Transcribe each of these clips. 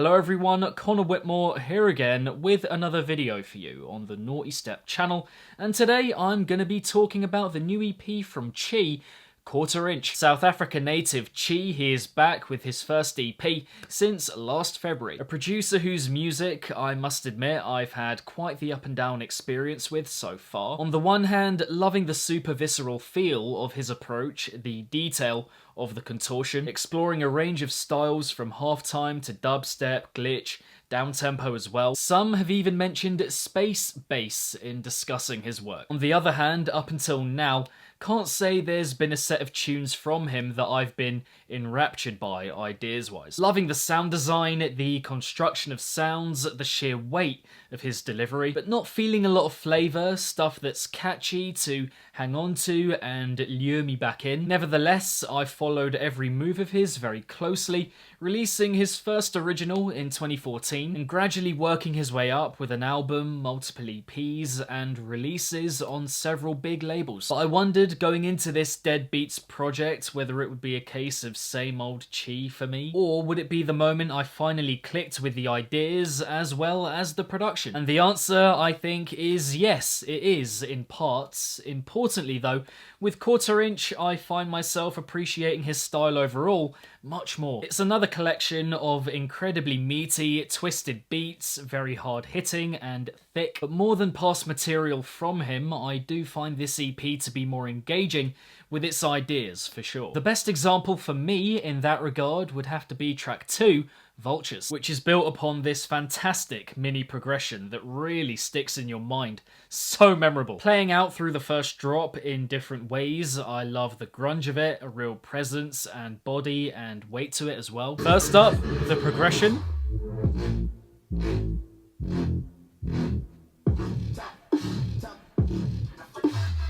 Hello everyone, Connor Whitmore here again with another video for you on the Nawtystep channel, and today I'm going to be talking about the new EP from Chee, Quarter Inch. South Africa native Chee, he is back with his first EP since last February. A producer whose music, I must admit, I've had quite the up and down experience with so far. On the one hand, loving the super visceral feel of his approach, the detail of the contortion, exploring a range of styles from halftime to dubstep, glitch, downtempo as well. Some have even mentioned space bass in discussing his work. On the other hand, up until now, can't say there's been a set of tunes from him that I've been enraptured by ideas-wise. Loving the sound design, the construction of sounds, the sheer weight of his delivery, but not feeling a lot of flavour, stuff that's catchy to hang on to and lure me back in. Nevertheless, I followed every move of his very closely, releasing his first original in 2014 and gradually working his way up with an album, multiple EPs and releases on several big labels. But I wondered going into this Deadbeats project whether it would be a case of same old Chee for me, or would it be the moment I finally clicked with the ideas as well as the production? And the answer, I think, is yes, it is in parts. Importantly though, with Quarter Inch, I find myself appreciating his style overall much more. It's another collection of incredibly meaty, twisted beats, very hard hitting and thick, but more than past material from him, I do find this EP to be more engaging with its ideas, for sure. The best example for me in that regard would have to be track 2, Vultures, which is built upon this fantastic mini progression that really sticks in your mind. So memorable. Playing out through the first drop in different ways, I love the grunge of it, a real presence and body and weight to it as well. First up, the progression.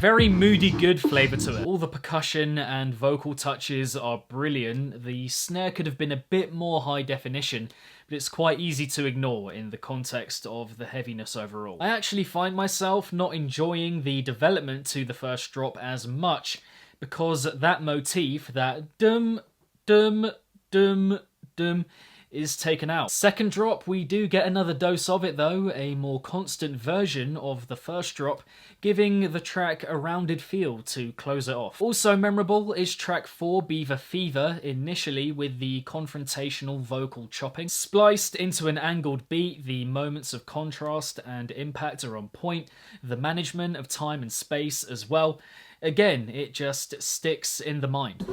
Very moody, good flavour to it. All the percussion and vocal touches are brilliant. The snare could have been a bit more high definition, but it's quite easy to ignore in the context of the heaviness overall. I actually find myself not enjoying the development to the first drop as much, because that motif, that dum dum dum dum, is taken out. Second drop, we do get another dose of it though, a more constant version of the first drop, giving the track a rounded feel to close it off. Also memorable is track 4, Beaver Fever, initially with the confrontational vocal chopping. Spliced into an angled beat, the moments of contrast and impact are on point, the management of time and space as well. Again, it just sticks in the mind.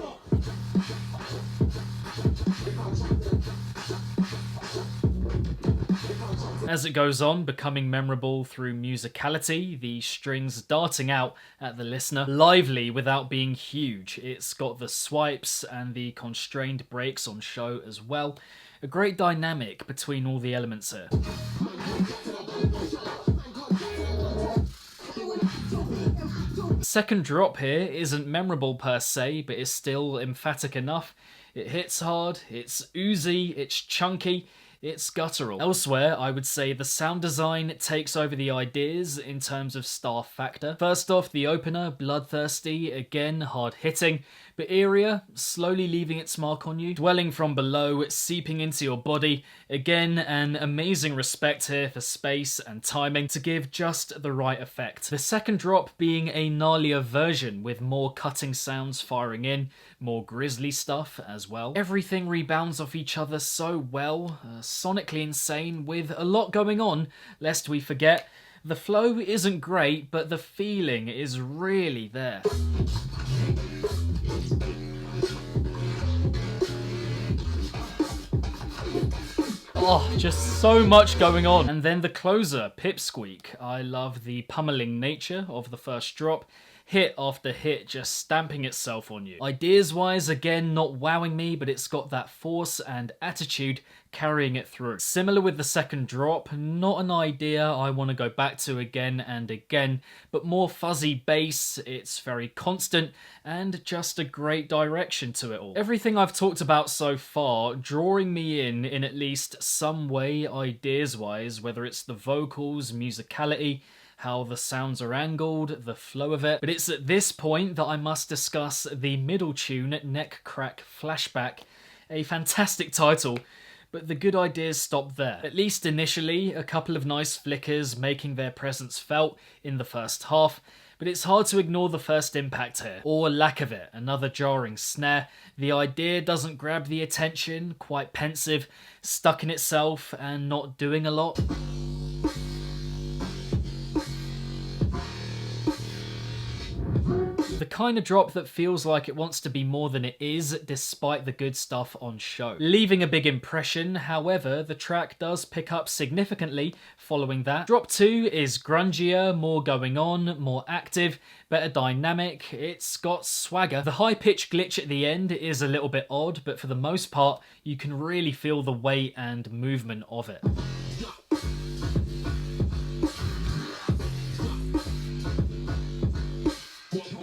As it goes on, becoming memorable through musicality, the strings darting out at the listener, lively without being huge. It's got the swipes and the constrained breaks on show as well. A great dynamic between all the elements here. Second drop here isn't memorable per se, but is still emphatic enough. It hits hard, it's oozy, it's chunky, it's guttural. Elsewhere, I would say the sound design takes over the ideas in terms of star factor. First off, the opener, Bloodthirsty, again hard-hitting, but eerier, slowly leaving its mark on you. Dwelling from below, seeping into your body, again an amazing respect here for space and timing to give just the right effect. The second drop being a gnarlier version with more cutting sounds firing in, more grisly stuff as well. Everything rebounds off each other so well, sonically insane, with a lot going on, lest we forget. The flow isn't great, but the feeling is really there. Oh, just so much going on. And then the closer, Pipsqueak. I love the pummeling nature of the first drop. Hit after hit just stamping itself on you. Ideas-wise, again, not wowing me, but it's got that force and attitude carrying it through. Similar with the second drop, not an idea I want to go back to again and again, but more fuzzy bass, it's very constant, and just a great direction to it all. Everything I've talked about so far, drawing me in at least some way ideas-wise, whether it's the vocals, musicality, how the sounds are angled, the flow of it. But it's at this point that I must discuss the middle tune, Neck Crack Flashback, a fantastic title, but the good ideas stop there. At least initially, a couple of nice flickers making their presence felt in the first half, but it's hard to ignore the first impact here, or lack of it, another jarring snare. The idea doesn't grab the attention, quite pensive, stuck in itself and not doing a lot. The kind of drop that feels like it wants to be more than it is, despite the good stuff on show. Leaving a big impression, however, the track does pick up significantly following that. Drop 2 is grungier, more going on, more active, better dynamic, it's got swagger. The high-pitched glitch at the end is a little bit odd, but for the most part, you can really feel the weight and movement of it.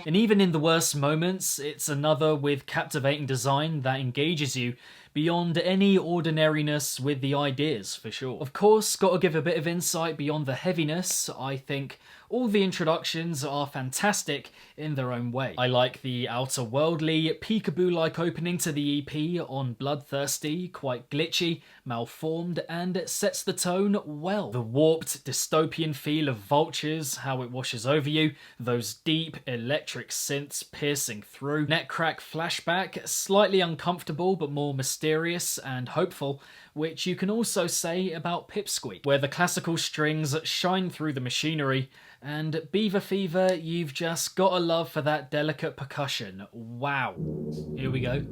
And even in the worst moments, it's another with captivating design that engages you beyond any ordinariness with the ideas, for sure. Of course, gotta give a bit of insight beyond the heaviness. I think all the introductions are fantastic in their own way. I like the outer-worldly, peekaboo-like opening to the EP on Bloodthirsty, quite glitchy, malformed, and it sets the tone well. The warped, dystopian feel of Vultures, how it washes over you, those deep, electric synths piercing through. Netcrack flashback, slightly uncomfortable but more mysterious and hopeful, which you can also say about Pipsqueak, where the classical strings shine through the machinery, and Beaver Fever, you've just got a love for that delicate percussion. Wow. Here we go.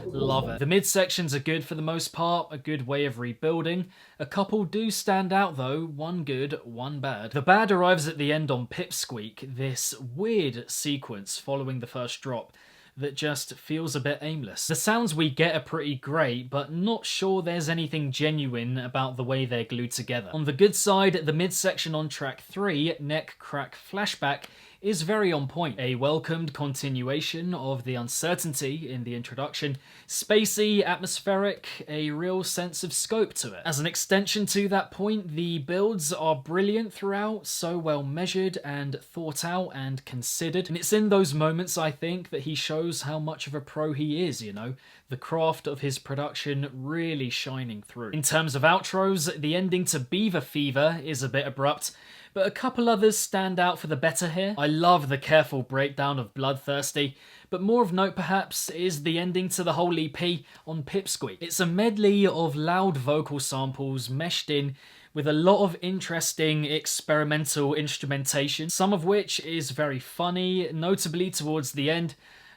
Love it. The midsections are good for the most part, a good way of rebuilding. A couple do stand out though, one good, one bad. The bad arrives at the end on Pipsqueak, this weird sequence following the first drop that just feels a bit aimless. The sounds we get are pretty great, but not sure there's anything genuine about the way they're glued together. On the good side, the midsection on track 3, Neck Crack Flashback, is very on point. A welcomed continuation of the uncertainty in the introduction, spacey, atmospheric, a real sense of scope to it. As an extension to that point, the builds are brilliant throughout, so well measured and thought out and considered. And it's in those moments, I think, that he shows how much of a pro he is, you know? The craft of his production really shining through. In terms of outros, the ending to Beaver Fever is a bit abrupt, but a couple others stand out for the better here. I love the careful breakdown of Bloodthirsty, but more of note perhaps is the ending to the whole EP on Pipsqueak. It's a medley of loud vocal samples meshed in with a lot of interesting experimental instrumentation, some of which is very funny, notably towards the end,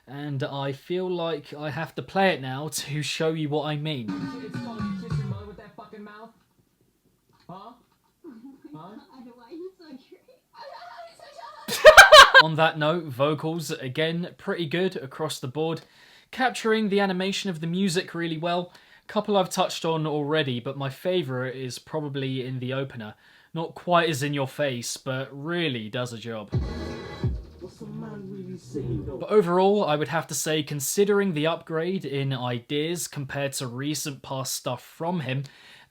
and I feel like I have to play it now to show you what I mean. It's called you kiss your mother with that fucking mouth? Huh? Huh? On that note, vocals, again, pretty good across the board, capturing the animation of the music really well. Couple I've touched on already, but my favourite is probably in the opener. Not quite as in your face, but really does a job. But overall, I would have to say, considering the upgrade in ideas compared to recent past stuff from him,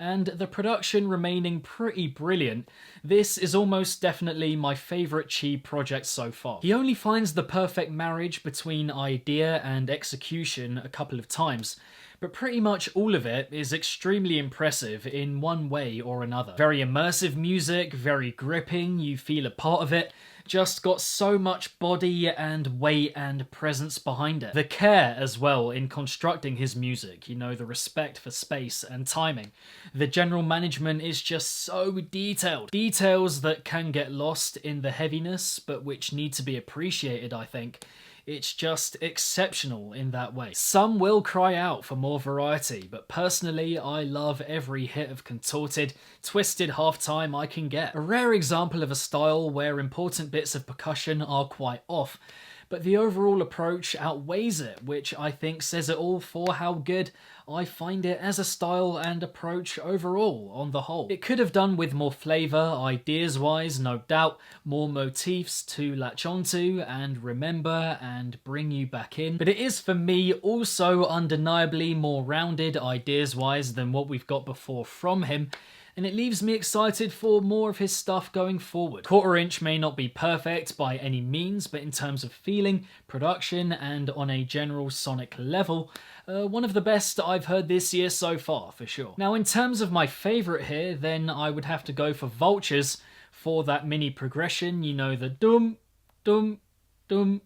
and the production remaining pretty brilliant, this is almost definitely my favourite Chee project so far. He only finds the perfect marriage between idea and execution a couple of times, but pretty much all of it is extremely impressive in one way or another. Very immersive music, very gripping, you feel a part of it, just got so much body and weight and presence behind it. The care as well in constructing his music, you know, the respect for space and timing. The general management is just so detailed. Details that can get lost in the heaviness, but which need to be appreciated, I think. It's just exceptional in that way. Some will cry out for more variety, but personally I love every hit of contorted, twisted halftime I can get. A rare example of a style where important bits of percussion are quite off, but the overall approach outweighs it, which I think says it all for how good I find it as a style and approach overall, on the whole. It could have done with more flavour, ideas-wise, no doubt, more motifs to latch onto and remember and bring you back in, but it is for me also undeniably more rounded ideas-wise than what we've got before from him, and it leaves me excited for more of his stuff going forward. Quarter Inch may not be perfect by any means, but in terms of feeling, production, and on a general sonic level, one of the best I've heard this year so far, for sure. Now, in terms of my favourite here, then I would have to go for Vultures for that mini progression, you know, the dum, dum, dum,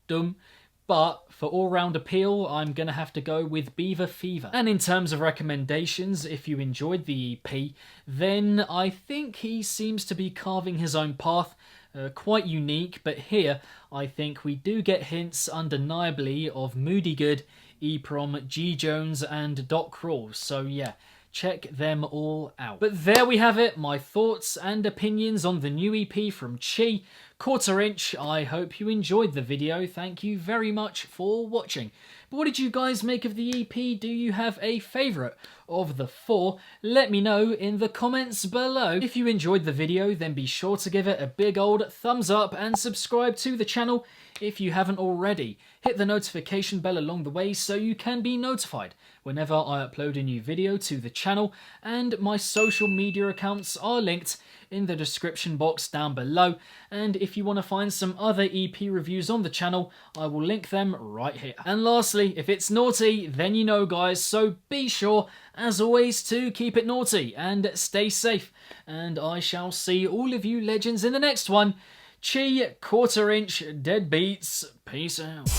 dum. But for all-round appeal, I'm going to have to go with Beaver Fever. And in terms of recommendations, if you enjoyed the EP, then I think he seems to be carving his own path, quite unique, but here I think we do get hints undeniably of Moody Good, EPROM, G Jones, and Doc Crawls, so yeah, check them all out. But there we have it, my thoughts and opinions on the new EP from Chee, Quarter Inch. I hope you enjoyed the video. Thank you very much for watching. But what did you guys make of the EP? Do you have a favourite of the four? Let me know in the comments below. If you enjoyed the video, then be sure to give it a big old thumbs up and subscribe to the channel if you haven't already. Hit the notification bell along the way so you can be notified whenever I upload a new video to the channel, and my social media accounts are linked in the description box down below, and if you want to find some other EP reviews on the channel, I will link them right here. And lastly, if it's naughty, then you know guys, so be sure, as always, to keep it naughty and stay safe, and I shall see all of you legends in the next one. Chee, Quarter Inch, Deadbeats, peace out.